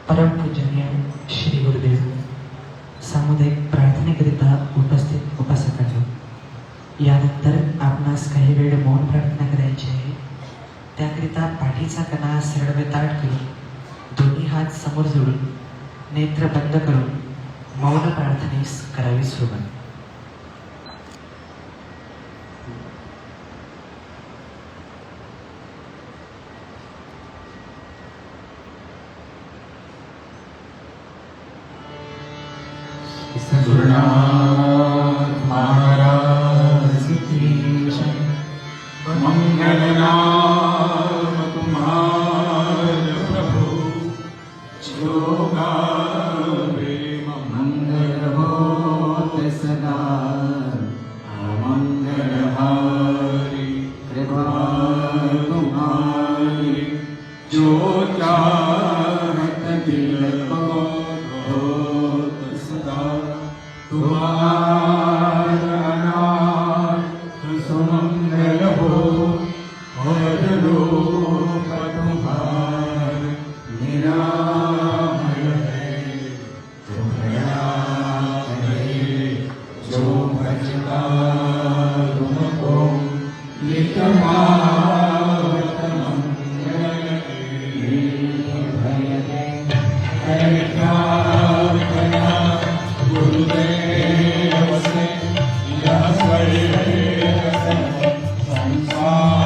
परमपूजनीय श्री गुरुदेव, सामुदायिक प्रार्थनेकरिता उपस्थित उपासकांनो, यानंतर आपणास काही वेळ मौन प्रार्थना करायची आहे. त्याकरिता पाठीचा कणा सरळ ताठ करून, दोन्ही हात समोर जोडून, नेत्र बंद करून मौन प्रार्थनेस करावी सुरुवात. गुरुनाथ महाराज की जय. मंगल नाम तुम्हारे प्रभु, जो गावे मंगल होत सदा. अमंगल हारी कृपा तुम्हारी, जो चाहत दिल को होत सदा. तुम्हारा नाथ सुमंगल हो, और रूप तुम्हार निरामय है. जो दया करे जो भजता तुमको, नित मावत मंगल भय है. प्रार्थना गुरुदेव से यह संसार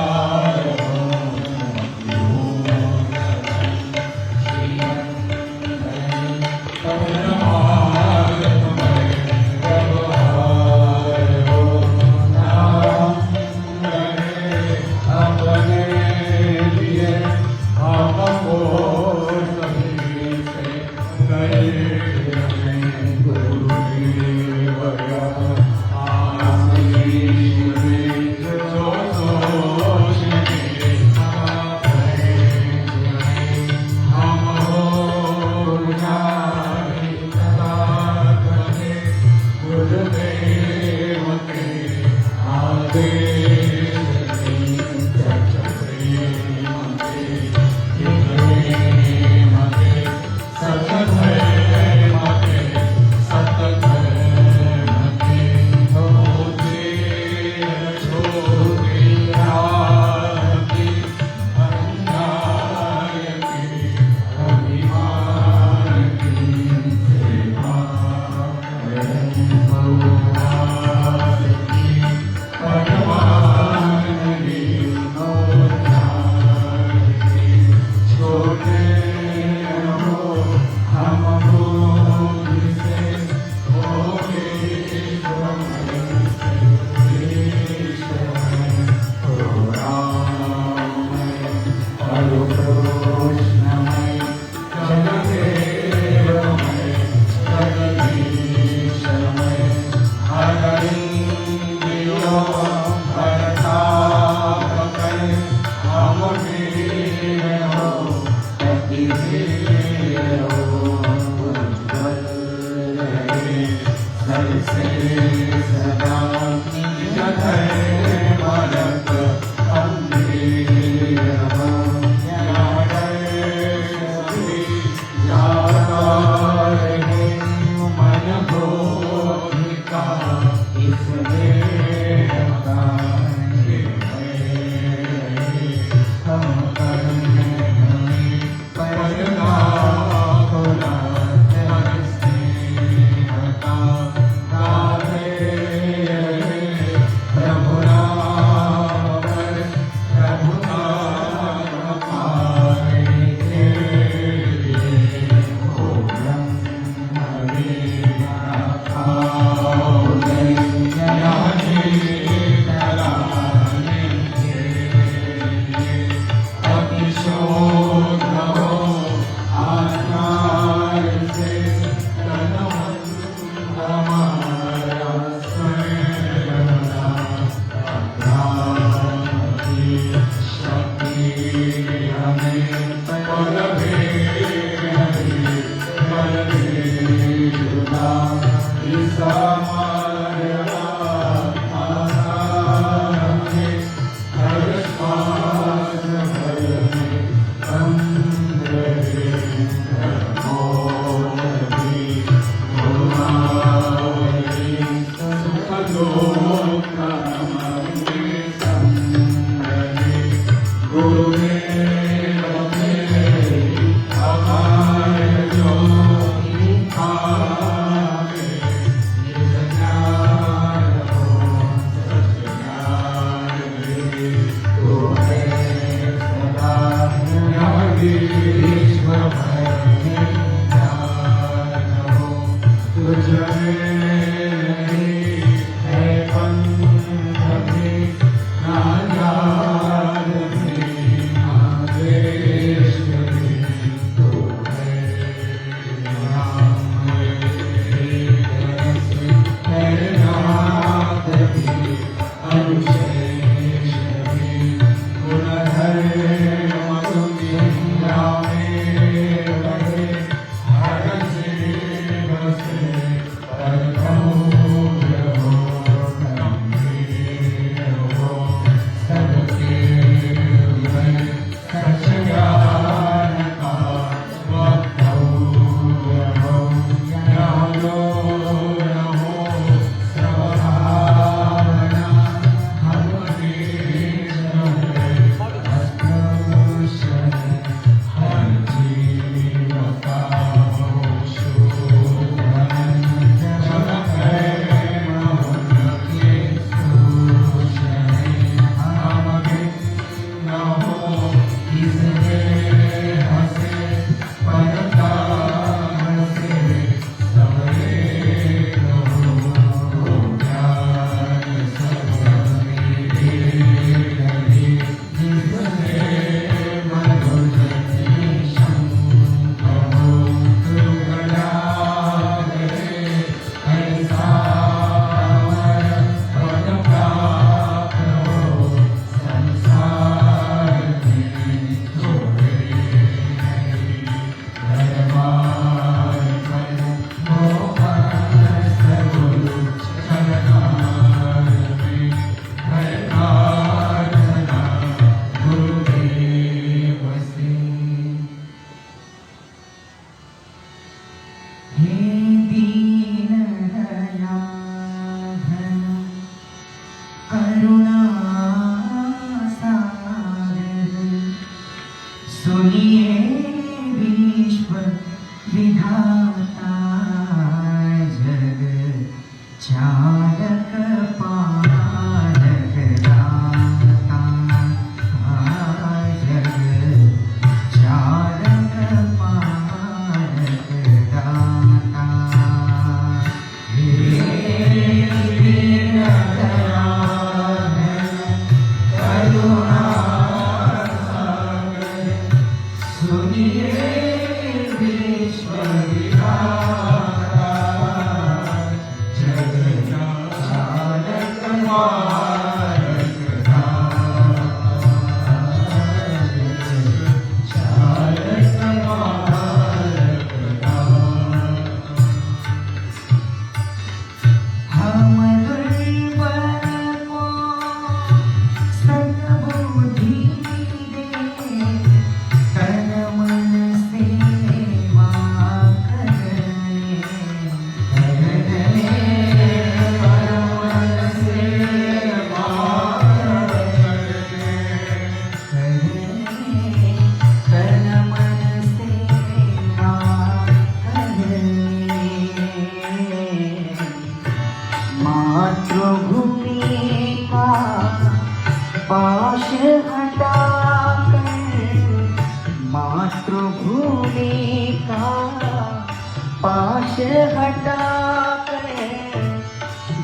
पाश हटाकर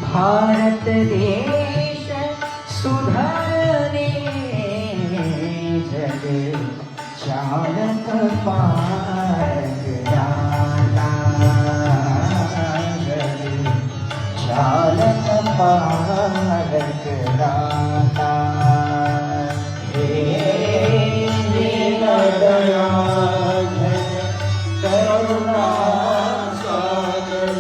भारत देश सुधारने जग चालक पारक दाता जग चालक पारक दाता हे दीनदयाल करुणा सागर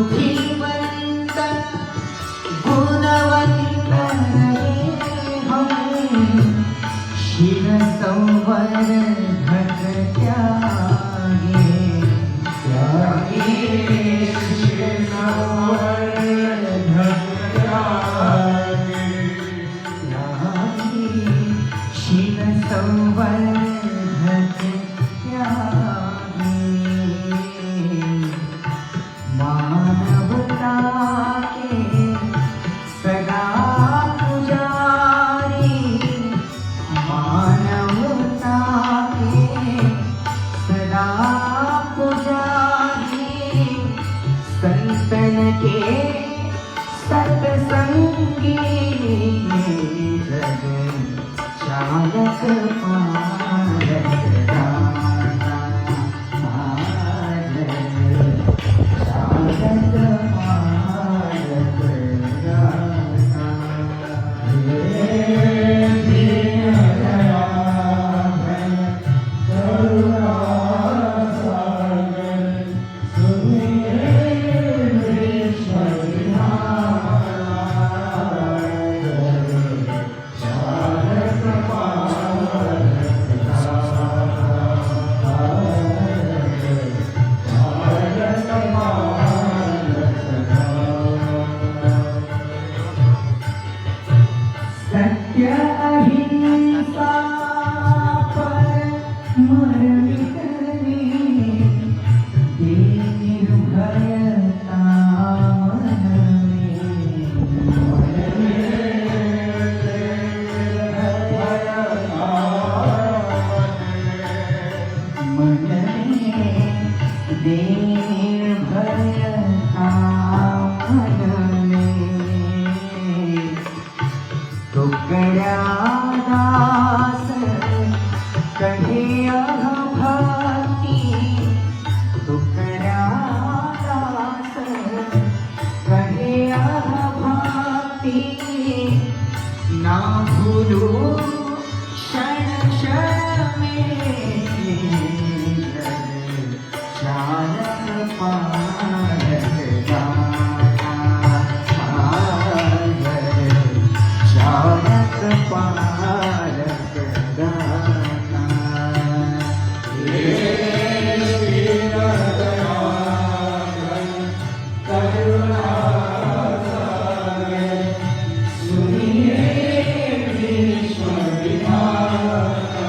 बुद्धिवंत गुणवंत हम शिव संवर्धक त्यागे त्यागे शिव संवर्धक त्यागे शिव संवर्धक त्यागे मानवता के सदा पुजारी मानवता के सदा पुजारी संतन के सत्संगी जग चालक पारक दाता चालक पारक दाता हे दीनदयाल करुणा सागर सुनिए चालक सत्य अहिंसा परम मिटने दे निर्भयता मन में दे निर्भयता मन में टुकड़ा दास कहे भक्ति टुकड़ा दास कहे भक्ति ना भूलो क्षण क्षण में चालक पारक दाता चालक पारक दाता हे दीनदयाल करुणा सागर सुनिए विश्व विधाता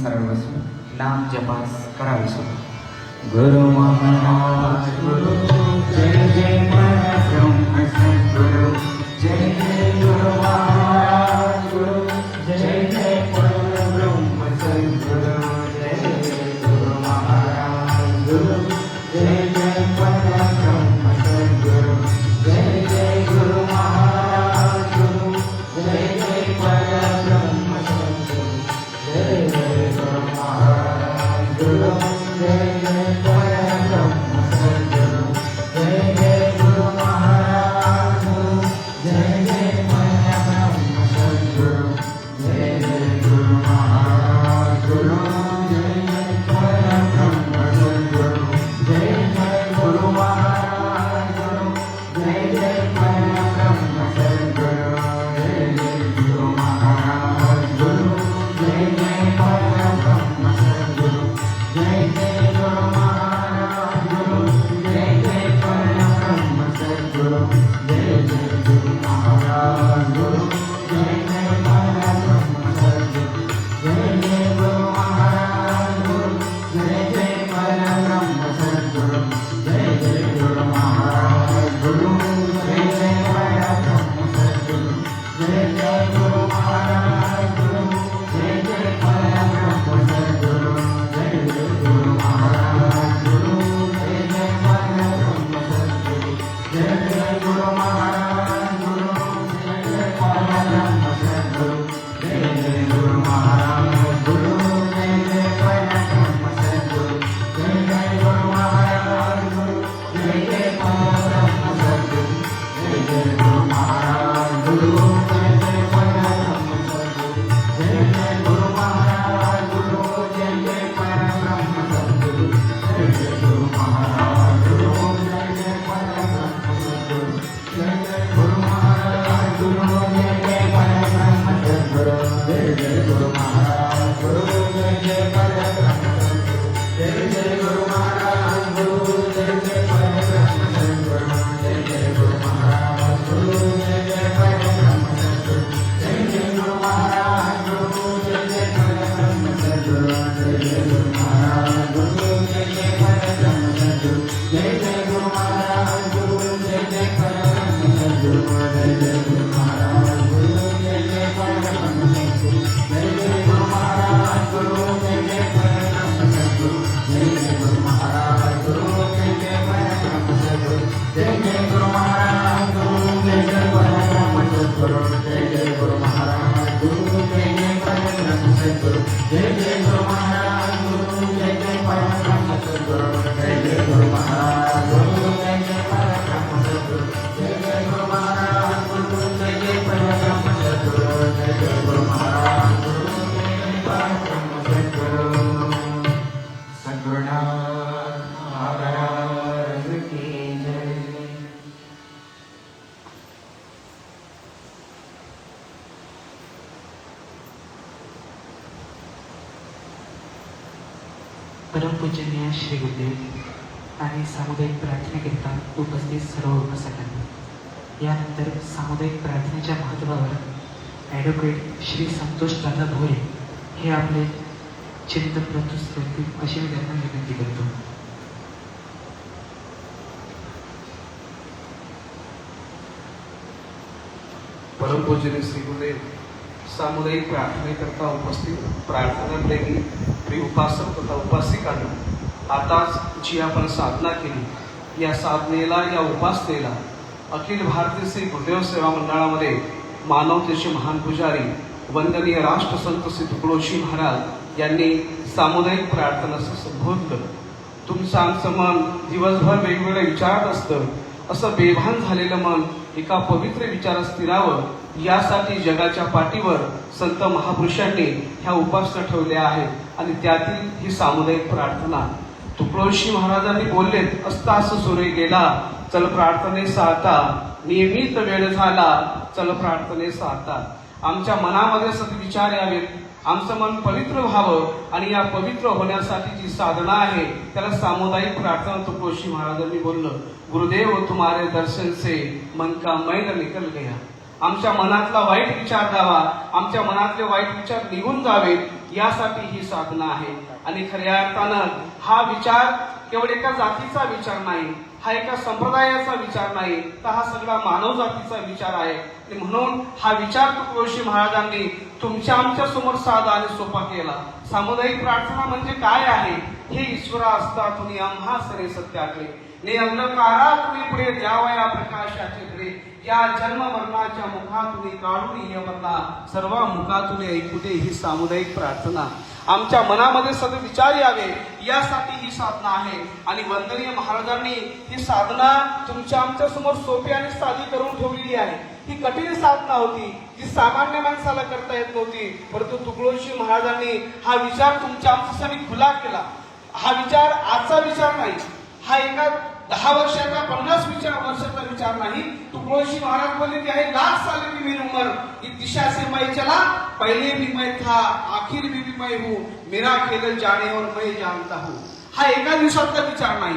सरळ बसून नाम जपास करावे सुरू. गुरु महाराज गुरु जय जय परब्रह्म सद्गुरु जय जय गुरु महाराज गुरु जय जय परब्रह्म सद्गुरु जय जय गुरु महाराज गुरु जय जय परब्रह्म सद्गुरु जय जय गुरु महाराज गुरु जय जय परब्रह्म सद्गुरु जय जय गुरु महाराज गुरु जय जय परब्रह्म सद्गुरु जय जय गुरु महाराज गुरु जय जय परब्रह्म सद्गुरु जय जय गुरु महाराज गुरु जय जय परब्रह्म सद्गुरु जय जय गुरु महाराज गुरु जय जय परब्रह्म सद्गुरु जय जय गुरु महाराज गुरु जय जय परब्रह्म सद्गुरु जय जय गुरु महाराज गुरु जय जय परब्रह्म सद्गुरु जय जय गुरु महाराज गुरु जय जय परब्रह्म सद्गुरु जय जय गुरु महाराज गुरु जय जय परब्रह्म सद्गुरु जय जय गुरु महाराज गुरु जय जय परब्रह्म सद्गुरु जय जय गुरु महाराज गुरु जय जय परब्रह्म सद्गुरु जय जय गुरु महाराज गुरु जय जय परब्रह्म सद्गुरु जय जय गुरु महाराज गुरु जय जय परब्रह्म सद्गुरु जय जय गुरु महाराज गुरु जय जय परब्रह्म सद्गुरु जय जय गुरु महाराज गुरु जय जय परब्रह्म सद्गुरु जय जय गुरु महाराज गुरु जय जय परब्रह्म सद्गुरु जय जय गुरु महाराज गुरु जय जय परब्रह्म सद्गुरु जय जय गुरु महाराज गुरु जय जय परब्रह्म सद्गुरु जय जय गुरु महाराज गुरु जय जय परब्रह्म सद्गुरु जय जय गुरु महाराज गुरु जय जय परब्रह्म सद्गुरु जय जय गुरु महाराज गुरु जय जय परब्रह्म सद्गुरु जय जय गुरु महाराज गुरु जय जय परब्रह्म सद्गुरु जय जय गुरु महाराज गुरु जय जय परब्रह्म सद्गुरु जय जय गुरु महाराज गुरु जय जय परब्रह्म सद्गुरु जय जय गुरु महाराज गुरु जय जय परब्रह्म सद्गुरु जय जय गुरु महाराज गुरु जय जय परब्रह्म सद्गुरु जय जय गुरु महाराज गुरु जय जय परब्रह्म सद्गुरु जय जय गुरु महाराज गुरु जय जय परब्रह्म सद्गुरु जय जय गुरु महाराज गुरु जय जय परब्रह्म सद्गुरु जय जय गुरु महाराज गुरु जय जय परब्रह्म सद्गुरु जय जय गुरु महाराज गुरु जय जय परब्रह्म सद्गुरु जय जय गुरु महाराज गुरु जय जय परब्रह्म सद्गुरु जय जय गुरु महाराज गुरु जय जय परब्रह्म सद्गुरु जय जय गुरु महाराज गुरु जय जय परब्रह्म सद्गुरु सद्गुरुनाथ महाराज की जय. परमपूजनीय श्री गुरुदेव आणि सामुदायिक प्रार्थनेकरिता उपस्थित सर्व उपासकांना, यानंतर सामुदायिक प्रार्थनेच्या महत्त्वावर ॲडव्होकेट श्री संतोष दादा भोरे हे आपले चिंतन प्रस्तुत करतील अशी मी त्यांना विनंती करतो. परमपूजनीय श्री गुरुदेव, सामुदायिक प्रार्थनेकरता उपस्थित प्रार्थनांपैकी प्रिय उपासक तथा उपासिकांना, आताच जी आपण साधना केली, या साधनेला, या उपासनेला अखिल भारतीय श्री गुरुदेव सेवा मंडळामध्ये मानवतेचे महान पुजारी वंदनीय राष्ट्रसंत श्री तुकडोजी महाराज यांनी सामुदायिक प्रार्थनाचं संबोधलं. तुमचं आमचं मन दिवसभर वेगवेगळे विचारात असतं, असं बेभान झालेलं मन एका पवित्र विचारात स्थिरावं यासाठी जगाच्या पाठीवर संत महापुरुषांनी ह्या उपासना ठेवल्या आहेत. आणि त्यातील ही सामुदायिक प्रार्थना तुकडोजी महाराजांनी बोललेत, असता असं सूर्य गेला चल प्रार्थनेचा आता, नियमित वेळ झाला चल प्रार्थनेचा आता. आमच्या मनामध्ये सद्विचार यावेत, आमचं मन पवित्र व्हावं आणि या पवित्र होण्यासाठी जी साधना आहे त्याला सामुदायिक प्रार्थना तुकडोजी महाराजांनी बोललं. गुरुदेव तुम्हारे दर्शन से मन का मैल निकल गया. आमच्या मनातला वाईट विचार द्यावा, आमच्या मनातले वाईट विचार निघून जावे, यासाठी ही साधना आहे. आणि खऱ्या अर्थानं हा विचार केवळ एका जातीचा विचार नाही, हा एका संप्रदायाचा विचार नाही, तर हा सगळा मानव जातीचा विचार आहे. आणि म्हणून हा विचार तुकडोजी महाराजांनी तुमच्या आमच्या समोर साधा आणि सोपा केला. सामुदायिक प्रार्थना म्हणजे काय आहे? हे ईश्वरा असता तुम्ही आम्हा सरे सत्याकडे ने अंधकारा तुम्ही पुढे द्यावया प्रकाशाचे पुढे या जन्म मरणाच्या मुखातून काढून येवला सर्व मुखातून ऐकुटे. ही सामुदायिक प्रार्थना आमच्या मनामध्ये सदैव विचार यावे यासाठी ही साधना आहे. आणि वंदनीय महाराजांनी ही साधना तुमच्या आमच्या समोर सोपी आणि साधी करून ठेवलेली आहे. ही कठीण साधना होती जी सामान्य माणसाला करता येत नव्हती, परंतु तुकडोजी महाराजांनी हा विचार तुमच्या आमच्यासाठी खुला केला. हा विचार आजचा विचार नाही, हा एका 10 वर्षाचा 50 वर्षाचा विचार नाही. तुकडोजी महाराज बोले की आहे लाख साल की मेरी उम्र इस दिशा से मैं चला, पहले भी मैं था आखिर भी मैं हूँ, मेरा खेल जाने और मैं जानता हूँ. हा एका दिवसाचा विचार नाही.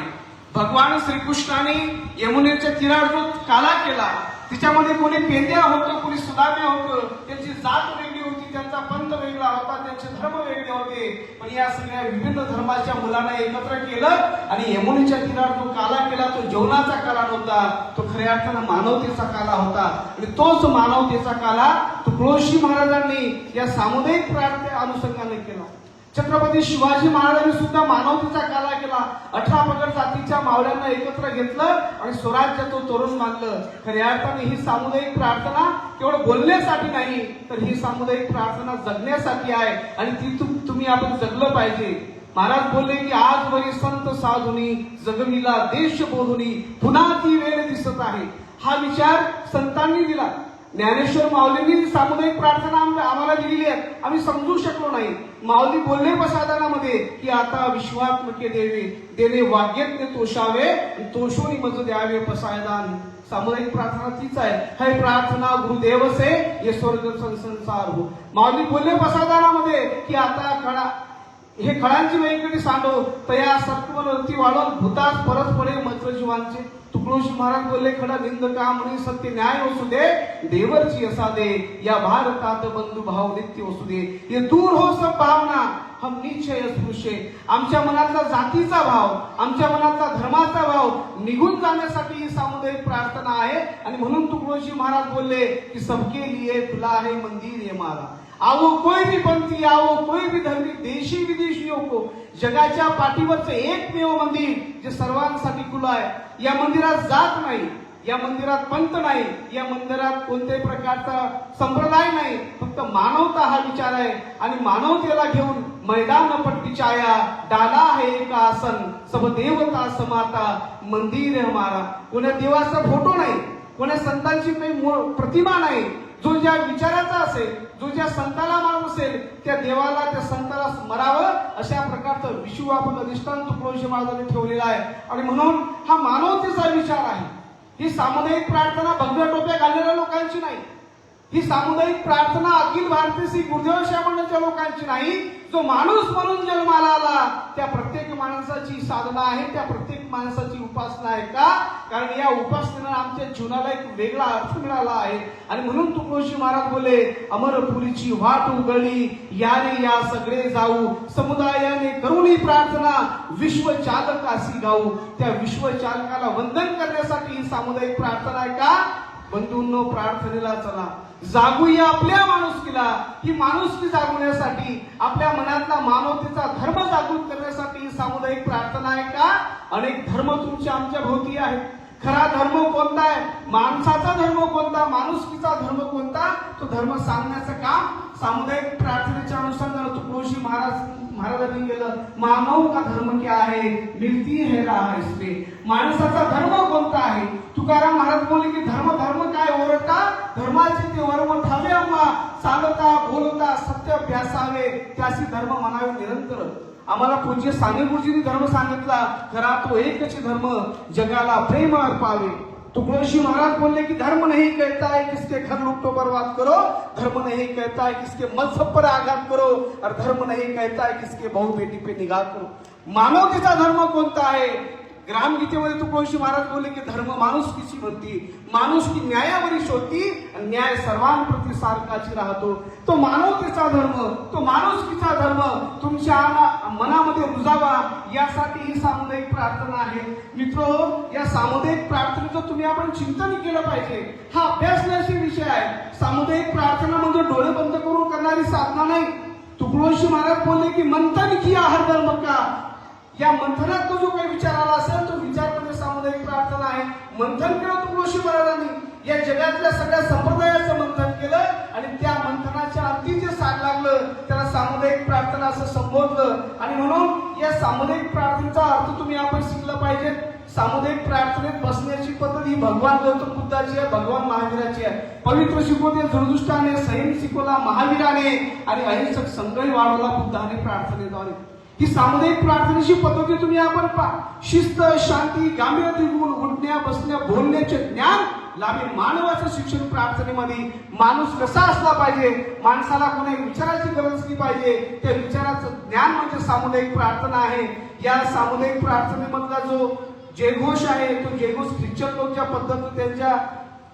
भगवान श्रीकृष्णाने यमुनेच्या तीरावर जो काला केला तिच्यामध्ये कोणी पेंद्या होतं, कोणी सुदाम्या होतं. त्यांची जात वेगळी होती, त्यांचा पंथ वेगळा होता, त्यांचे धर्म वेगळे होते. पण या सगळ्या विभिन्न धर्माच्या मुलांना एकत्र केलं आणि यमुनेच्या तीरावर जो काला केला तो जेवणाचा काला नव्हता, तो खऱ्या अर्थानं मानवतेचा काला होता. आणि तोच मानवतेचा काला तुकडोजी महाराजांनी या सामुदायिक प्रार्थने अनुषंगाने केला. छत्रपती शिवाजी महाराजांनी सुद्धा मानवतेचा काला केला. 18 पगड जातीच्या मावळ्यांना एकत्र घेतलं आणि स्वराज्याचं तोरण बांधलं. खऱ्या अर्थाने ही सामुदायिक प्रार्थना केवळ बोलण्यासाठी नाही, तर ही सामुदायिक प्रार्थना जगण्यासाठी आहे आणि ती तुम्ही आपण जगलं पाहिजे. महाराज बोलले की आज वरी संत साधुनी जगविला देश बोधुनी पुन्हा ती वेळ दिसत आहे. हा विचार संतांनी दिला. ज्ञानेश्वर माऊलींनी सामुदायिक प्रार्थना आम्हाला दिलेली आहे, आम्ही समजू शकलो नाही. माऊली बोलले प्रसादनामध्ये की आता विश्वात्मके देवे देणे वाग्यज्ञ तोषावे तोषोनी मज द्यावे प्रसादान. सामुदायिक प्रार्थना तीच आहे. हे प्रार्थना गुरुदेव से ये स्वर्ग संसार हो. माऊली बोलले प्रसादनामध्ये की आता खडा हे खळांची वैकटी सांडो तया सत्वरती वाढून भूतास परत पडे मत्र जीवांचे. तुकडोजी महाराज बोलले खडा निंदका म्हणे सत्य न्याय असू दे देवरची असा दे या भारतात बंधु भाव नित्य असू दे. ये दूर हो सब भावना हम निश्चय स्पृश्य. आमच्या मनातला जातीचा भाव, आमच्या मनातला धर्माचा भाव निघून जाण्यासाठी ही सामुदायिक प्रार्थना आहे. आणि म्हणून तुकडोजी महाराज बोलले की सबके लिए खुला है मंदिर ये मारा. आओ कोई भी पंथी, आओ कोई भी धर्मी, देशी विदेशियों को. जगाच्या पाठीवरचं एकमेव मंदिर जे सर्वांसाठी खुलं आहे. या मंदिरात जात नाही, या मंदिरात पंथ नाही, या मंदिरात कोणत्याही प्रकारचा संप्रदाय नाही, फक्त मानवता हा विचार आहे. आणि मानवतेला घेऊन मैदान पट्टी छाया डाला है एक आसन सब देवता समाता मंदिर है हमारा. कोण्या देवाचा फोटो नाही, कोण्या संतांची प्रतिमा नाही. जो ज्या विचाराचा असेल, जो ज्या संताला मानत असेल त्या देवाला, त्या संताला स्मरावं अशा प्रकारचं विश्वव्यापक अधिष्ठान तुकडोजी महाराजांनी ठेवलेलं आहे. आणि म्हणून हा मानवतेचा विचार आहे. ही सामुदायिक प्रार्थना भगव्या टोप्या घाललेल्या लोकांची नाही. ही सामुदायिक प्रार्थना अखिल भारतीय श्री गुरुदेव श्यामांच्या लोकांची नाही. जो माणूस म्हणून जन्माला आला त्या प्रत्येक माणसाची साधना आहे, त्या प्रत्येक माणसाची उपासना आहे. का? कारण या उपासनेला आमच्या जीवनाला एक वेगळा अर्थ मिळाला आहे. आणि म्हणून तुकडोजी महाराज बोले अमरपुरीची वाट उघडली याने या सगळे जाऊ समुदायाने करुणी प्रार्थना विश्व चालकासी गाऊ. त्या विश्व चालकाला वंदन करण्यासाठी ही सामुदायिक प्रार्थना आहे. का? बंधूंनो प्रार्थनेला चला, जागूया आपल्या माणुसकीला. ही माणुसकी जागवण्यासाठी, आपल्या मनातला मानवतेचा धर्म जागृत करण्यासाठी ही सामुदायिक प्रार्थना आहे. का? अनेक धर्म तुमच्या आमच्या भोवती आहेत. खरा धर्म कोणता आहे? माणसाचा धर्म कोणता? माणुसकीचा धर्म कोणता? तो धर्म सांगण्याचं काम सामुदायिक प्रार्थनेच्या अनुषंगाने तुकडोजी महाराजांनी केलं. मानव का धर्म क्या है मिलती है राह इसमें. माणसाचा धर्म कोणता आहे? तुकाराम महाराज बोलले की धर्म काय ओरडता धर्माचे ते वर्म ठावे आम्हा चालता बोलता सत्य अभ्यासावे त्यासी धर्म म्हणावे निरंतर. आम्हाला पूज्य साने गुरुजींनी धर्म सांगितला, खरा तो एकच धर्म जगाला प्रेम अर्पावे. तुकडोजी महाराज बोलले की धर्म नहीं कहता है किसके घर लूटो बर्बाद करो, धर्म नहीं कहता है किसके मजहब पर आघात करो, और धर्म नहीं कहता है किसके बहु बेटी पे निगाह करो. मानवतेचा धर्म कोणता आहे? ग्रामगीतेमध्ये तुकोशी महाराज बोलले की धर्म माणुसकीची म्हणती, माणुसकी न्यायावरी शोधती आणि न्याय सर्वांप्रती सारखाची राहतो. तो मानवतेचा धर्म, तो माणुसकीचा धर्म तुमच्या मनामध्ये रुजावा यासाठी ही सामुदायिक प्रार्थना आहे. मित्र, या सामुदायिक प्रार्थनेचं तुम्ही आपण चिंतन केलं पाहिजे. हा अभ्यासण्याचा विषय आहे. सामुदायिक प्रार्थना म्हणजे डोळे बंद करून करणारी साधना नाही. तुकडोशी महाराज बोलले की मंथन किया हर धर्म का. या मंथनात जो काही विचार आला असेल तो विचार म्हणजे सामुदायिक प्रार्थना आहे. मंथन केलं तुकडोशी महाराजांनी. या जगातल्या सगळ्या संप्रदायाचं मंथन केलं आणि त्या मंथनाच्या अंती जे साध लागलं त्याला सामुदायिक प्रार्थना असं संबोधलं. आणि म्हणून या सामुदायिक प्रार्थनेचा अर्थ तुम्ही आपण शिकलं पाहिजे. सामुदायिक प्रार्थनेत बसण्याची पद्धत ही भगवान गौतम बुद्धाची आहे, भगवान महावीराची आहे. पवित्र शिकवते झुरदुष्टाने, संयम शिकवला महावीराने आणि अहिंसक संघही वाढवला बुद्धाने प्रार्थनेद्वारे. ही सामुदायिक प्रार्थनेची पद्धती तुम्ही आपण शिस्त, शांती, गांभीर्य गुण, उठण्या बसण्या बोलण्याचे ज्ञान लाभे मानवाचं शिक्षण प्रार्थनेमध्ये. माणूस कसा असला पाहिजे, माणसाला कोणत्या विचाराची गरज असली पाहिजे, त्या विचाराचं ज्ञान म्हणजे सामुदायिक प्रार्थना आहे. या सामुदायिक प्रार्थनेमधला जो जयघोष आहे तो जयघोष ख्रिश्चन लोक ज्या पद्धतीने त्यांच्या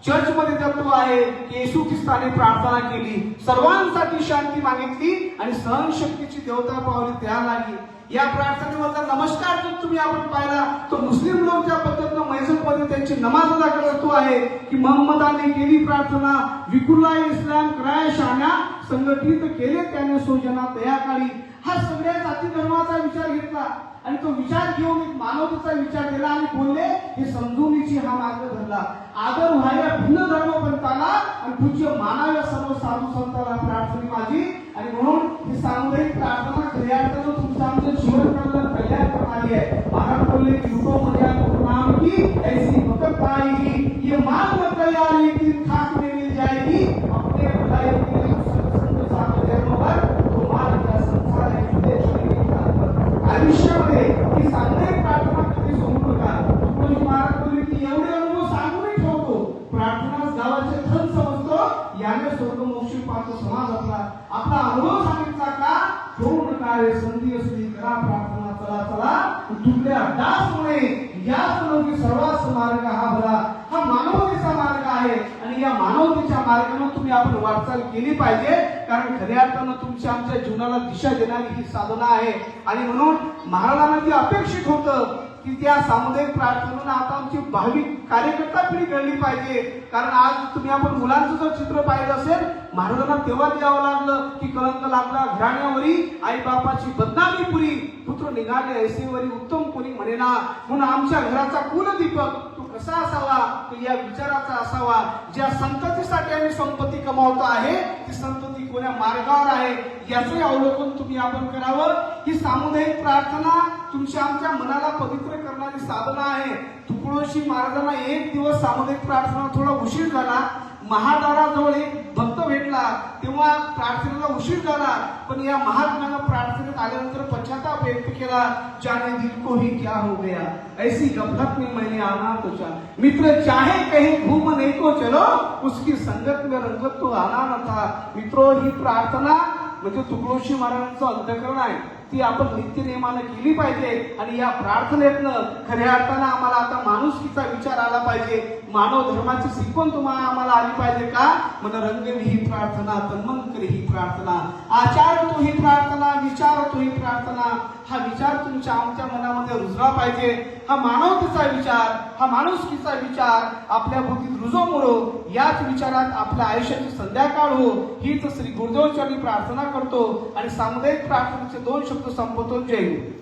चर्चमध्ये तत्व आहे की येशू ख्रिस्ताने प्रार्थना केली, सर्वांसाठी शांती मागितली आणि सहनशक्तीची देवता पावली द्या लागली. या प्रार्थनेमधला नमस्कार जो तुम्ही आपण पाहिला तो मुस्लिम लोक ज्या पद्धतीनं मैसूरमध्ये त्यांची नमाज अदा करत आहे की मोहम्मदाने केली प्रार्थना, विकुल्ला इस्लाम कराय शान्या संघटित केले त्याने सोजना तयाकाळी. हा सगळ्या जाती धर्माचा विचार घेतला आणि तो विचार घेऊन एक मानवतेचा विचार केला आणि बोलले हे समजूनीची हा मार्ग धरला. आदर व्हायला भिन्न धर्मपंथाला आणि पूज्य मानाव्या सर्व साधू संतांना प्रार्थना माझी. आणि म्हणून ही सामुदायिक प्रार्थना खऱ्या अर्थानं तुमचं आमचं जीवन कल्याण तयार करणारी आहे. महाराज बोलले की रुको मजा नाम की ऐसी भक्त पाएगी ये मान मत तैयार एक दिन खाक में मिल जाएगी अपने भलाई के लिए संत साधु धर्म पर तुम्हारा क्या संसार है जुदे जुदे आयुष्यामध्ये ही सामुदायिक प्रार्थना कधी सोडू नका. तुकोजी महाराज बोलले की एवढे अनुभव सांगूनही ठेवतो, प्रार्थनाच गावाचे धन समजतो, याने स्वर्ग मोक्ष पाहतो समाज आपला अनुभव सांगितला का ठेवू नका रे. संधी असली करा प्रार्थना चला चला तुमच्या दासमुळे याच लोकी सर्वात मार्ग हा भला. हा मानवतेचा मार्ग आहे आणि या मानवतेच्या मार्गाने तुम्ही आपण वाटचाल केली पाहिजे. कारण खऱ्या अर्थानं तुमच्या आमच्या जीवनाला दिशा देणारी ही साधना आहे. आणि म्हणून महाराजांना जे अपेक्षित होतं की त्या सामुदायिक प्रार्थनेनं आता आमची भावी कार्यकर्ता पिढी घडली पाहिजे. कारण आज तुम्ही आपण मुलांचं जर चित्र पाहिलं असेल, महाराजांना तेव्हा द्यावं लागलं की कलंक लागला घराण्यावरी, आई बापाची बदनामी पुरी, पुत्र निघाले ऐसेवरी उत्तम कोणी म्हणेना. म्हणून आमच्या घराचा कुलदीपक तो कसा असावा, तो या विचाराचा असावा. ज्या संततीसाठी आम्ही संपत्ती कमावतो आहे ती संतती कोण्या मार्गावर आहे याचे अवलोकन तुम्ही आपण करावं. ही सामुदायिक प्रार्थना तुमच्या आमच्या मनाला पवित्र करणारी साधना आहे. तुकडोशी महाराजांना एक दिवस सामुदायिक प्रार्थना थोडा उशीर झाला. महाद्वाराजवळ एक भक्त भेटला तेव्हा प्रार्थनेला उशीर झाला, पण या महात्म्यानं प्रार्थनेत आल्यानंतर पश्चाताप व्यक्त केला. जाने दिल को ही क्या हो गया ऐसी गफलत में मैंने आना तो चाहा. मित्र चाहे कहीं घूम नहीं को चलो उसकी संगत में रंगत तो आना न था. मित्रो, ही प्रार्थना म्हणजे तुकडोशी महाराजांचं अंतःकरण आहे, ती आपण नित्य नियमानं केली पाहिजे. आणि या प्रार्थनेतनं खऱ्या अर्थानं आम्हाला आता माणुसकीचा विचार आला पाहिजे, मानव धर्माची शिकवण तुम्हाला आम्हाला आली पाहिजे. का मन रंगवी ही प्रार्थना, तन्मंत्री ही प्रार्थना, आचार तो ही प्रार्थना, विचार तो ही प्रार्थना. हा विचार तुमच्या आमच्या मनामध्ये रुजला पाहिजे. हा मानवतेचा विचार, हा माणुसकीचा विचार आपल्या बुद्धीत रुजो मोडो. याच विचारात आपल्या आयुष्याची संध्याकाळ हो, हीच श्री गुरुदेवचरणी प्रार्थना करतो आणि सामुदायिक प्रार्थनेचे 2 शब्द संपवतो. जय हिंद.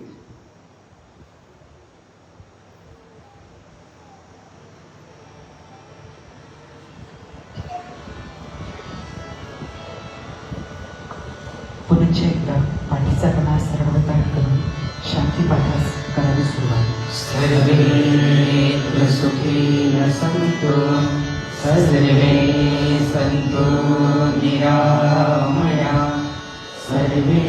पुनश्च एकदा पाठीचा कणा सरळ ताट करून शांती पाठास करावी सुरुवात. सर्वे सुखी संतो सर्वे संतो निरामया सर्वे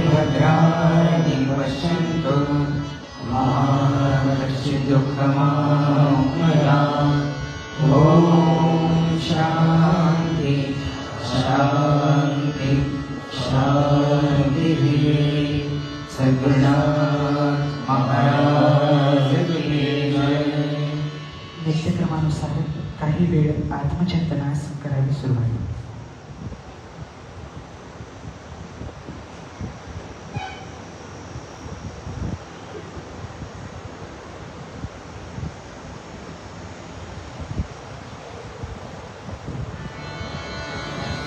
भद्राणि पश्यन्तु मा कश्चित् दुःखमाप्नुया. ॐ शान्ति शान्ति शान्तिः. सद्गुरुनाथ महाराज नित्यक्रमानुसार काही वेळ आत्मचिंतनास करावी सुरुवात.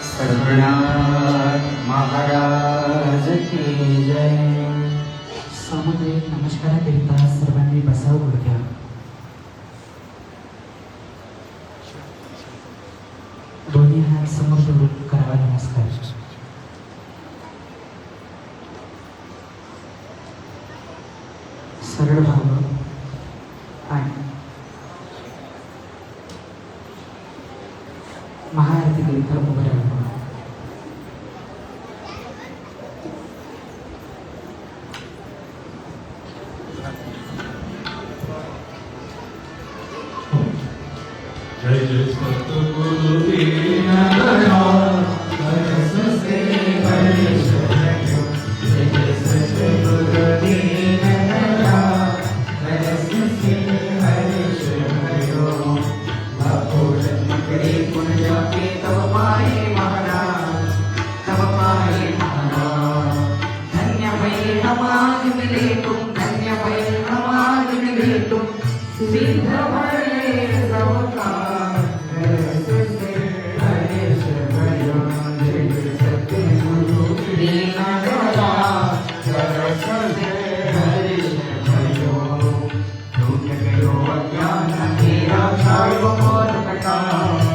सद्गुरुनाथ महाराज की जय. सामुदायिक नमस्काराकरिता सर्वांनी बसावं गुडघ्या. दोन्ही हात समोर जोडून करावा नमस्कार. सरळ व्हावं आणि महाआरतीकरिता उभं राहावं. जय जय सतगुरु दीनदयाल हरस से हरीश भयो. जय जय सतगुरु दीनदयाल हरस से हरीश भयो. लाखों जन्म करे पुण्य जाके तब पाए महाराज, तब पाए महाराज. धन्य भई हमाज मिले तुम, धन्य भई हमाज मिले तुम. सिद्ध भये सब काम हरस से हरीश भयो. जय जय सतगुरु दीनदयाल हरस से हरीश भयो. दूर गयो अज्ञान अंधेरा, छायो मोर प्रकाश,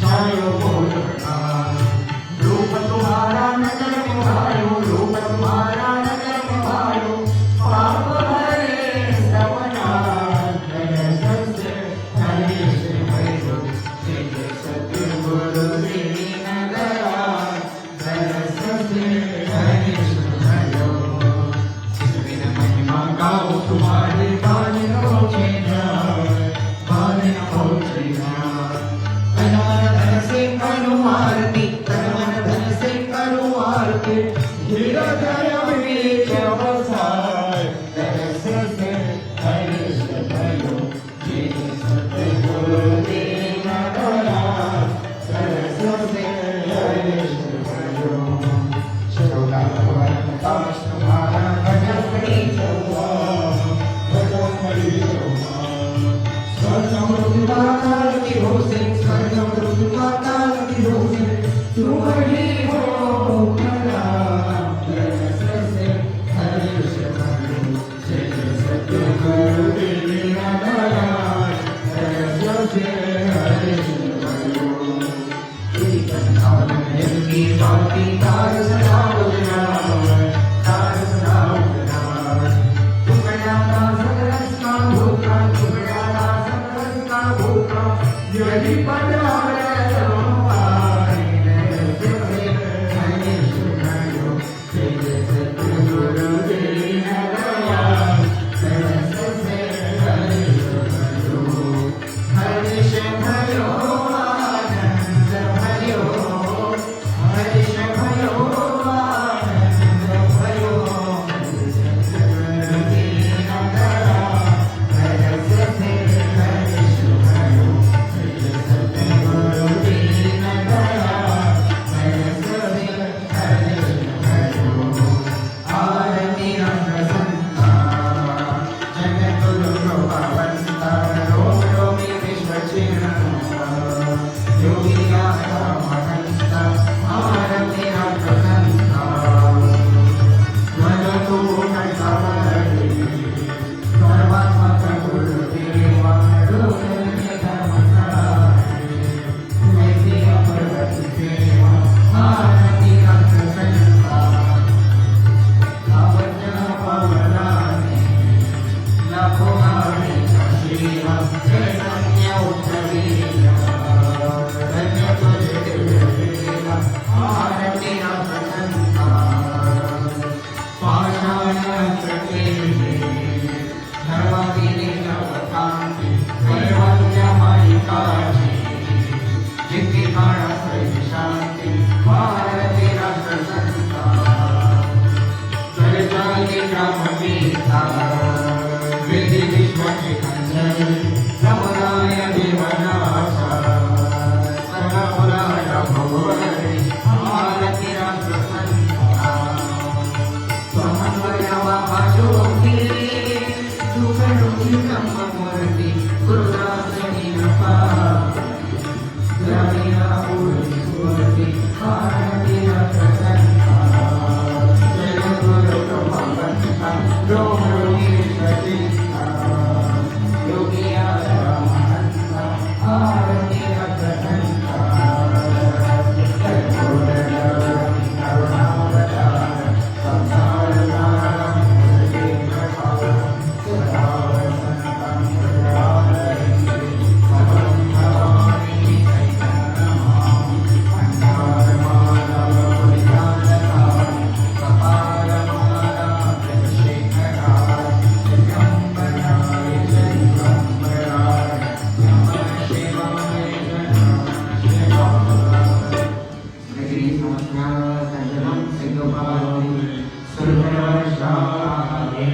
छायो मोर प्रकाश. रूप तुम्हारा नजर में भायो, रूप तुम्हारा नजर में भायो. पाप भरे सब नाश हरस से हरीश भयो. जय जय सतगुरु दीनदयाल हरस से हरीश भयो. जिसबिन महिमा गाओ तुम्हारी बानी न पहुँचे जाए, बानी न पहुँचे जाए. तन मन धन से करूँ आरती, तन मन धन से करूँ आरती. हृदय बीच बसाए हरस से हरीश भयो. जय जय सतगुरु दीनदयाल हरस से हरीश भयो. शोला भवन दास तुम्हारा भजन करी चौहान, भजन करी चौहान. स्वर्गम रुद्रपाताल की हो से, स्वर्गम रुद्रपाताल की हो से. तुम ही हो खरा हरस से हरीश भयो. जय जय सतगुरु दीनदयाल हरस से हरीश भयो. कीर्तन आनंद की बाती तार सदा बजाए, तार सदा बजाए. महाज्योती दुःखरूपी ब्रह्ममूर्ती गुरुदासनी कृपा द्रविया पूर्वी स्फूर्ती भारतीय प्रसन्ना जय गुरु ब्रह्मवंता रोम रोगेश्वरी योगिया रामहंता भारतीय प्रसन्ना जय गुरु करुणावतार संसारसारं मुरली प्रभावं सदावसन्तं सदावरिं समं भवामि चैतन्यमां मन्दारमाला पुरिजानकां कपालमाला चन्द्रशेखराय दिगम्बराय दिगम्बराय नमः शिवाय नमः शिवाय श्री सज्जनं सिद्धपालि सर्वशास्त्राणि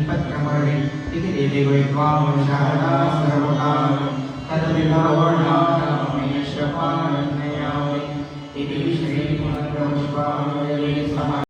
पत्रमणि इति देवी वैद्वां शारदा सर्वकालं तद्विभावनामेशपालनयामि इति श्रीमद्